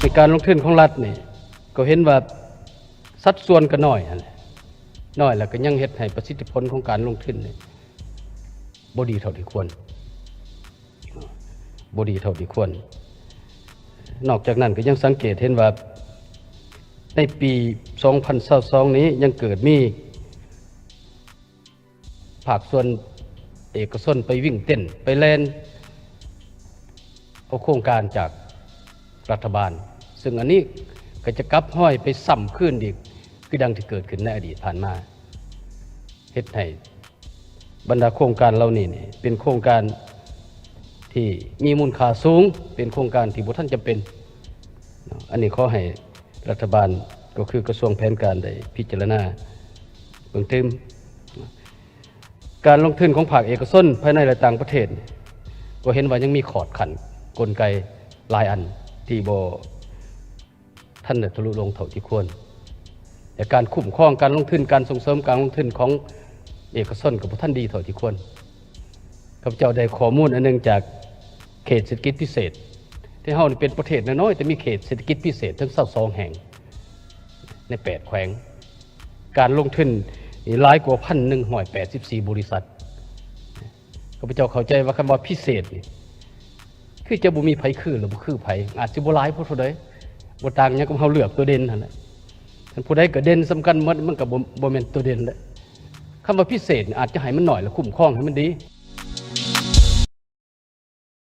ในการลงทุนของรัฐนี่ก็เห็นว่าสัดส่วนก็น้อยน้อยแล้วก็ยังเฮ็ดให้ประสิทธิผลของการลงทุนนี่บ่ดีเท่าที่ควรบ่ดีเท่าที่ควรนอกจากนั้นก็ยังสังเกตเห็นว่าในปี 2022 นี้ยังเกิดมีภาคส่วนเอกชนไปวิ่งเต้นไปแล่นเอาโครงการจากรัฐบาลซึ่งอันนี้ก็จะกลับห้อยไปซ้ำขึ้นอีกคือดังที่เกิดขึ้นในอดีตผ่านมาเฮ็ดให้บรรดาโครงการเหล่านี้เป็นโครงการที่มีมูลค่าสูงเป็นโครงการที่บ่ทันจำเป็นอันนี้ขอให้รัฐบาลก็คือกระทรวงแผนการได้พิจารณาเบิ่งเติมการลงทุนของภาคเอกชนภายในและต่างประเทศก็เห็นว่ายังมีขอดขันกลไกหลายอันที่บ่ท่านได้ทะลุลงเท่าที่ควรแต่การคุ้มครองการลงทุนการส่งเสริมการลงทุนของเอกชนก็บ่ทันดีเท่าที่ควรข้าพเจ้าได้ข้อมูลอันนึงจากเขตเศรษฐกิจพิเศษที่เฮานี่เป็นประเทศน้อยๆแต่มีเขตเศรษฐกิจพิเศษถึง22แห่งใน8แขวงการลงทุนหลายกว่า 1,184 บริษัทข้าพเจ้าเข้าใจว่าคำว่าพิเศษนี่คือจะบ่มีไผคือหรือบ่คือไผอาจสิบ่หลายผู้ใดบ่ต่างหยังกับเฮาเลือกตัวเด่นนั่นแหละท่านผู้ใดก็เด่นสำคัญหมดมันก็บ่แม่นตัวเด่นแหละคำว่าพิเศษอาจจะให้มันน้อยแล้วคุ้มครองให้มันดี